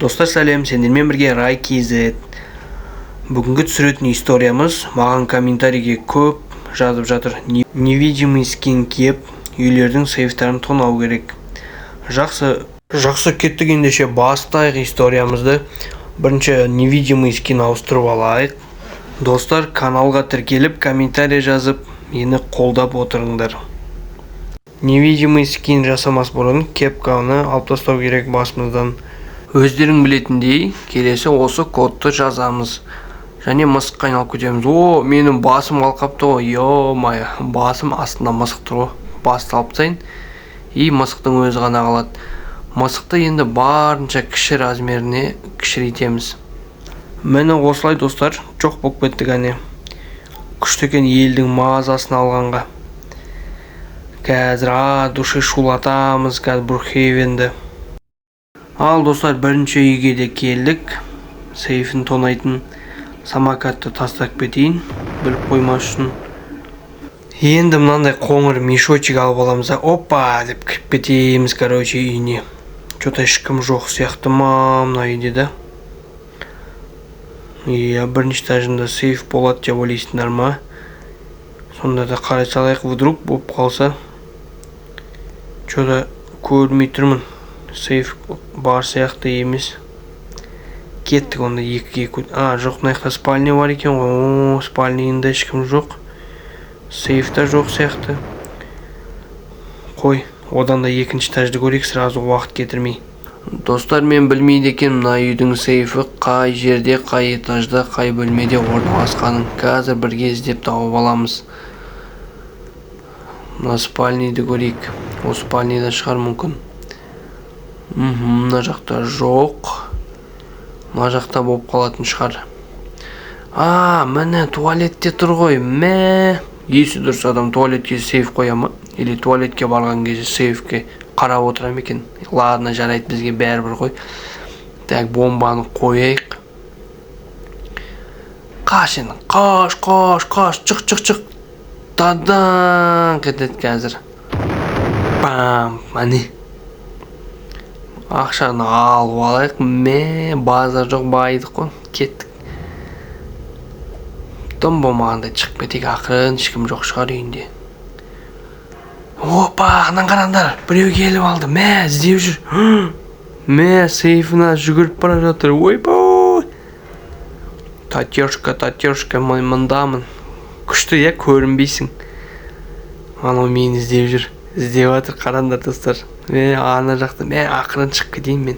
Достар сәлем, сендермен бірге Рай KZ. Бүгінгі түсіретін историямыз маған комментарийге көп жазып жатыр. Невидимый скин кеп, үйлердің сейфтарын тонау керек. Жақсы кеттік, ендеше бастайық историямызды. Бірінші невидимый скин ауыстырып алайық. Достар, каналға тіркеліп, комментарий жазып, мені қолдап отырыңдар. Невидимый скин жасамас бұрын кепканы алып тастау керек басымыздан. Өздерің білетіндей, келесі осы кодты жазамыз. Және мысыққа айналып кетеміз. Менің басым қалқапты ғой. Йо-май, басым астында мысық тұр ғой. Басты алып тастайын. Мысықтың өзі ғана қалады. Мысықты енді барынша кіші размеріне кішірейтеміз. Мені осылай достар, жоқ болып кеттік әне. Күшті екен елдің мазасын алғанға. Қазір души шулатамыз, қазір Брукхейвенді. Ал достар, бірінші үйге де келдік. Сейфін тонайтын самокатты тастап кетейін, біліп қоймас үшін. Енді мынандай қоңыр мешочек алып аламыз. Опа деп кіріп кетеміз, үйіне. Что-то ешкім жоқ сияқты мына үйде да. Бірінші этажында сейф болады деп ойлайсыңдар ма? Сонда да қарай салайық, вдруг болып қалса. Что-то көрмей тұрмын. Сейф бар сияқты емес. Кеттік онда екіге көт. Жоқ, мына жақта спальня бар екен ғой. Спальняда ешкім жоқ. Сейфта жоқ сияқты. Қой, одан да екінші этажды көрейік, сразу уақыт кетірмей. Достар, мен білмейді екен мына үйдің сейфі қай жерде, қай этажда, қай бөлмеде орналасқанын. Қазір бірге іздеп тауып аламыз. Мына спальняды көрейік. О спальняда шығар мүмкін. Мына жақта жоқ. Мына жақта болып қалатын шығар. Міне туалетте тұр ғой. Есі дұрыс адам туалетке сейф қоя ма? Или туалетке барған кезде сейфке қарап отырам екен. Ладно, жарайды, бізге бәрібір қой. Так, бомбаны қойайық. Қаш енді, қаш, чық. Тадан кетеді қазір. Міне. Ақшаны алып алайық. Базар жоқ, байдық қой. Кеттік. Тым болмағандай шығып кетейік, ақырын, ешкім жоқ шығар үйінде. Опа, анан қараңдар, біреу келіп алды. Іздеп жүр. Сейфына жүгіріп бара жатыр. Ойбой. Татешка, мындамын. Күшті, көрінбейсің. Анау мені іздеп жүр. Іздеп атыр, қараңдар достар. Ана жақта, ақырын шығып кетейін мен.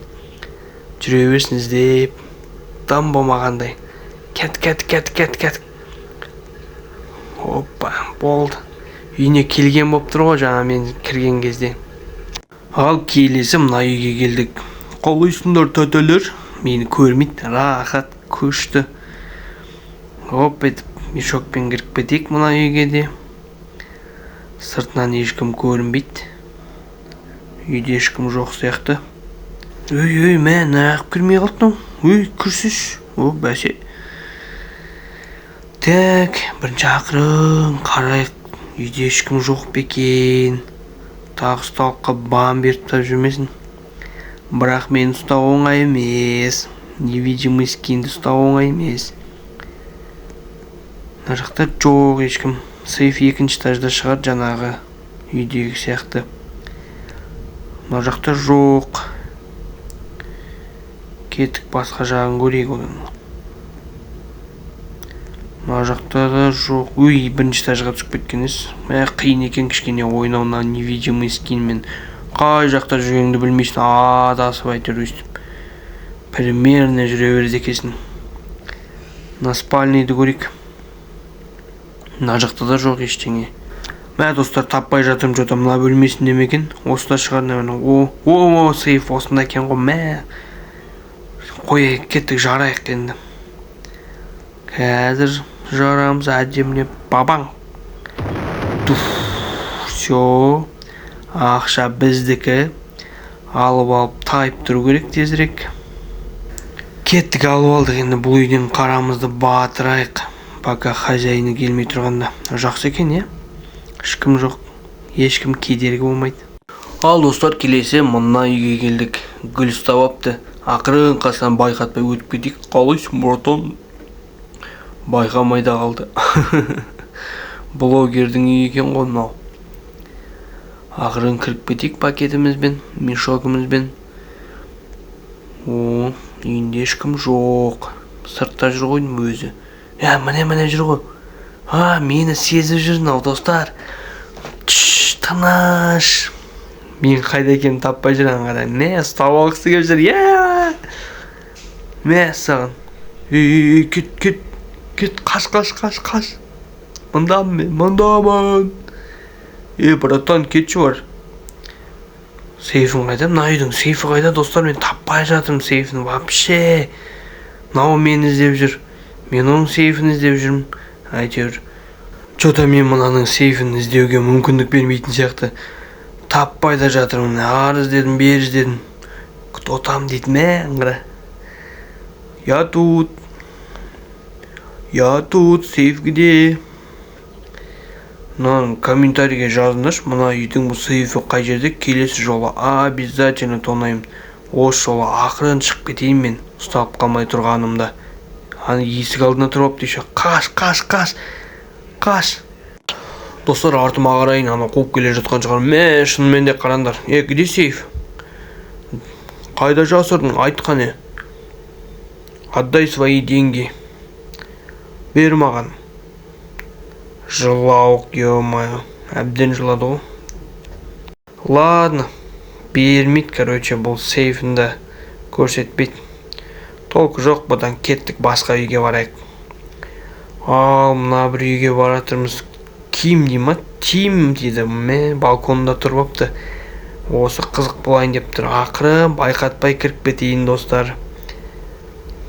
Жүре берсін іздеп. Там болмағандай. Кет. Опа, болды. Үйіне келген болып тұр ғой жаңа мен кірген кезде. Ал келесі мына үйге келдік. Қалайсыңдар тәтелер? Мені көрмейді, рахат, күшті. Оп, етіп, мешокпен кіріп кетейік мына үйге де. Сыртынан ешкім көрінбейді. Үйде ешкім жоқ сияқты. Нағып кірмей қалдың. Кірсіш. Бәсе. Так, бірінші ақырын қарайық. Үйде ешкім жоқ бекен. Тағы ұсталыққа бам беріп тап жүрмесін. Бірақ мен ұстау оңай емес. Невидимый скинді ұстау оңай емес. Мына жақта жоқ ешкім. Сейф екінші этажда шығар, жаңағы үйдегі сияқты. Мына жақта жоқ. Кеттік басқа жағын көрейік одан. Мына жақта да жоқ. Бірінші этажға түсіп кеткеніз. Қиын екен кішкене ойнауына невидимый скинмен. Қай жақта жүргеніңді білмейсің. Адасып әйтеуір өйстіп. Примерно жүре береді екесің. Мына спальняды көрейік. Мына жақта да жоқ ештеңе. Достар, таппай жатырым жота мына бөлмесінде мекен. Осында шығар. Сейф осында екен ғой. Қойайық, кеттік, жарайық енді. Қазір жарамыз әдеміне. Бабаң. Все. Ақша біздікі. Алып тайып тұру керек тезірек. Кеттік, алып алдық, енді бұл үйден қарамызды батырайық. Пока хозяйны келмей тұрғанда. Жақсы екен, ешкім жоқ. Ешкім кедергі болмайды. Ал достар, келесі мына үйге келдік. Гүл ұстап апты. Ақырын қасынан байқатпай өтіп кетейік. Қалайсың, братан? Байқамай да қалды. Блогердің үйі екен ғой мынау. Ақырын кіріп кетейік пакетімізбен, мешогымызбен. Үйінде ешкім жоқ. Сыртта жүр ғой өзі. Міне жүр ғой. Мені сезіп жүрін ал достар. Тыныш. Мен қайда екенін таппай жүрген қара. Ұстап алғысы келіп жүр. Саған. Кет, қаш. Мұндамын. Братан, кетші бар. Сейфін қайда? Мына үйдің сейфі қайда, достар? Мен таппай жатырмын сейфін. Вообще. Мынау мені іздеп жүр. Мен оның сейфін іздеп жүрмін. Әйтеуір. Жота мен мынаның сейфін іздеуге мүмкіндік бермейтін сияқты. Таппай да жатырмын. Ар іздедім, бер іздедім. Кто там дейді ме? Я тут, сейф где? Мынаның комментарийге жазыңдаршы. Мына үйдің бұл сейфі қай жерде? Келесі жолы обязательно тонаймын. Осы жолы ақырын шығып кетейін мен. Ұстап қалмай тұрғанымда. Есік алдына тұрып дейші. Қаш. Достар, артыма қарайын, қуып келе жатқан шығар. Шынымен де қарандар. Где сейф? Қайда жасырдың? Айтқаны. Отдай свои деньги. Бер маған. Жылауық, ё-моё. Әбден жылады ғой. Ладно. Бермейді, бұл сейфінде көрсетпейді. Толқы жоқ, бұдан кеттік, басқа үйге барайық. Мына бір үйге баратырмыз. Ким дей ма? Тим дейді. Балконда тұрып апты. Осы қызық болайын деп тұр. Ақыры байқатпай кіріп кетейін, достар.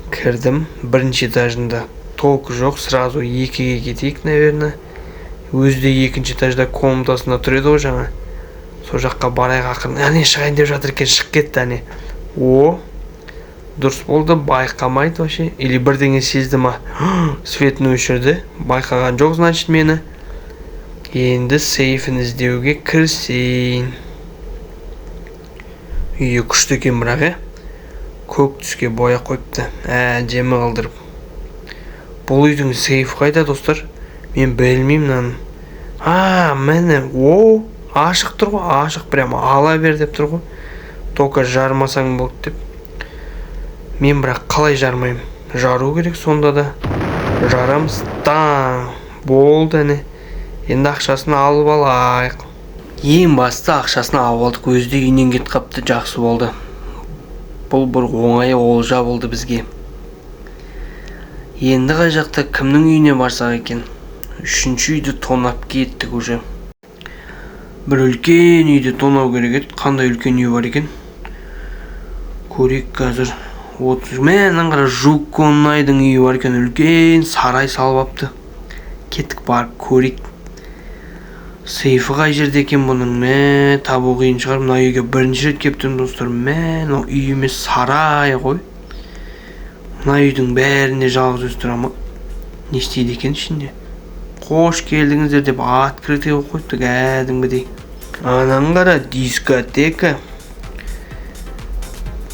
Кірдім. Бірінші этажында толқы жоқ. Сразу екіге кетейік, наверное. Өзде екінші этажда комнатасында тұр еді ғой жаңа. Сол жаққа барайық ақырын. Шығайын деп жатыр екен, шығып кетті. Дұрыс болды, байқамайды вообще. Или бірдеңе сезді ма? Светін өшірді. Байқаған жоқ, значит, мені. Енді сейфін іздеуге кірісейін. Үйі күшті екен бірақ, көк түске боя қойыпты. Жемі қалдырып. Бұл үйдің сейфі қайда, достар? Мен білмеймін. Міне. Ашық тұр ғой. Ашық прямо ала бер деп тұр ғой. Тоқа жармасаң болды деп. Мен бірақ қалай жармайым? Жару керек сонда да. Жарамыз. Болды. Енді ақшасын алып алайық. Ең басты ақшасын алып алдық. Өзде үйінен кет қапты, жақсы болды. Бұл бір оңай олжа болды бізге. Енді қай жақта кімнің үйіне барсақ екен? Үшінші үйді тонап кеттік уже. Бір үлкен үйді тонау керек еді. Қандай үлкен үй бар екен? Көрейік қазір. Мен қара Жуконайдың үйі бар екен. Үлкен сарай салып апты. Кеттік барып көрейік. Сейфі қай жерде екен бұның? Табу қиын шығар. Мына үйге бірінші рет келіп тұрмын, достар. Үй емес сарай ғой. Мына үйдің бәрінде жалғыз өз тұра ма? Не істейді екен ішінде? Қош келдіңіздер деп открытый қойыпты кәдімгідей. Анаң қара, дискотека.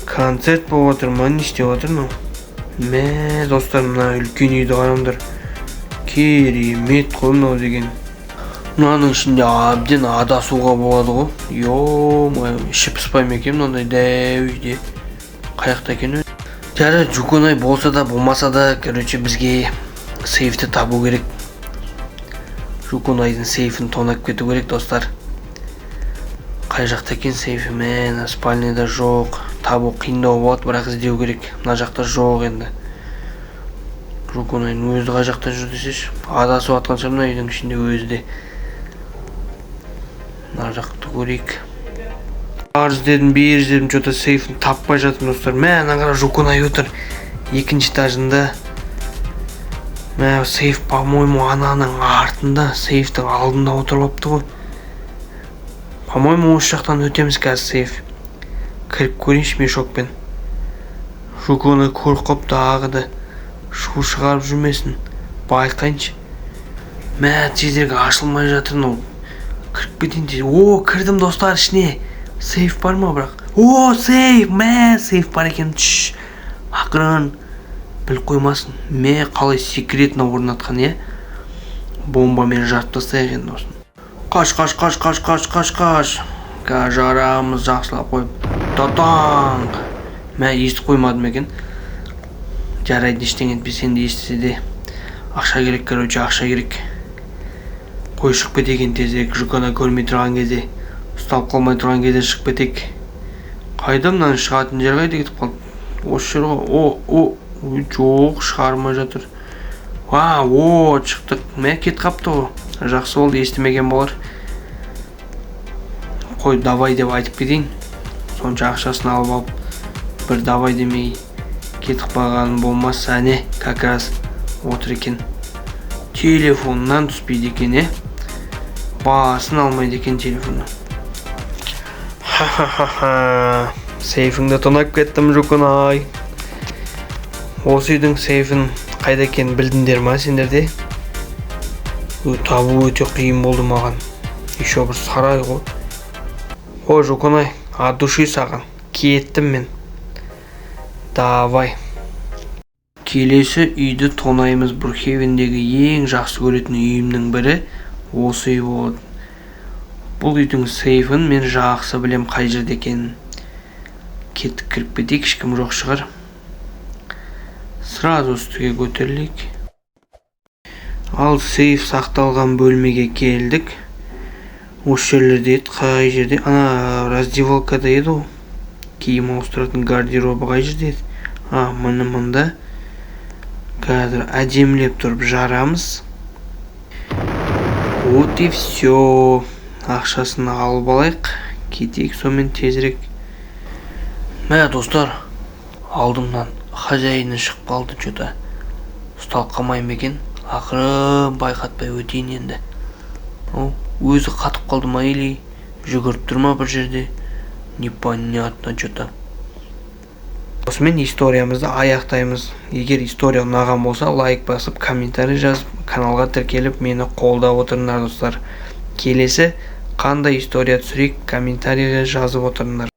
Концерт болып отыр ма? Не істеп отыр мынау? Достар, мына үлкен үйді қараңдар. Керемет қой мынау деген. Мынаның ішінде әбден адасуға болады ғой. Ё-моё, іші пыспай ма екен мынандай дәу үйде? Қаяқта екен өзі? Жары Жуконай болса да болмаса да, бізге сейфті табу керек. Жуконайдың сейфін тонап кету керек, достар. Қай жақта екен сейфі? Спальныйда жоқ. Табу қиындау болады, бірақ іздеу керек. Мына жақта жоқ енді. Жуконайдың өзі қай жақта жүр десеш? Адасып атқан шығар мына үйдің ішінде өзі де. Мына жақты көрейік. Ар іздедім, бер іздедім, жота сейфін таппай жатырмын, достар. Ана қара Жуконай отыр. Екінші этажында. Сейф, по-моему, ананың артында, сейфтің алдында отырып апты ғой. По-моему, осы жақтан өтеміз қазір сейф. Кіріп көрейінші мешокпен. Жуконай көріп қапты ағыды. Шу шығарып жүрмесін. Байқайыншы. Тезірге ашылмай жатыр. Кіріп кетейін. Кірдім, достар, ішіне. Сейф бар ма бірақ? О, сейф, сейф бар екен. Ақырын біліп қоймасын. Қалай секретно орнатқан, е? Бомбамен жарып тастайық енді осын. Қаш. Жарамыз жақсылап қойып. Татанг. Естіп қоймадым екен. Жарайды, ештеңе етпес, енді естісе де. Ақша керек, ақша керек. Қой шығып кетеген тезірек, жүкана көрмей тұрған кезде, ұсталып қалмай тұрған кезде шығып кетек. Қайда мынаны шығатын жер қайда кетіп қалды? Осы жер ғой. Жоқ, шығармай жатыр. Шықтық. Кет қапты ғой. Жақсы болды, естімеген болар. Қой, давай деп айтып кетейін. Сонша ақшасын алып, бір давай демей кетіп қалғаным болмас. Әне, как раз отыр екен. Телефоннан түспейді екен, е? Басын алмайды екен телефоны. Сейфіңді тонап кеттім, Жукунай. Осы үйдің сейфін қайда екенін білдіңдер ма сендерде? Табу өте қиын болды маған. Еще бір сарай ғой. О, Жукунай, от души саған. Кеттім мен. Давай. Келесі үйді тонаймыз. Брукхевендегі ең жақсы көретін үйімнің бірі осы үй болады. Бұл үйдің сейфін мен жақсы білем қай жерде екенін. Кеттік, кіріп кетейік, ешкім жоқ шығар. Сразу үстіге көтерілейік. Ал сейф сақталған бөлмеге келдік. Осы жерлерде еді, қай жерде? Раздевалкада еді ол. Киім ауыстыратын гардеробы қай жерде еді? Мұнда. Қазір әдемілеп тұрып жарамыз. Вот и все. Ақшасын алып алайық. Кетейік сонымен тезірек. Достар, алдымнан хозяйыны шығып қалды что-то. Ұсталып қалмайын екен. Ақырын байқатпай өтейін енді. Өзі қатып қалды ма или жүгіріп тұр ма бір жерде? Непонятно что-то. Осымен историямызды аяқтаймыз. Егер история ұнаған болса, лайк басып, комментарий жазып, каналға тіркеліп, мені қолдап отырыңдар достар. Келесі қандай история түсірейік, комментарийге жазып отырыңдар.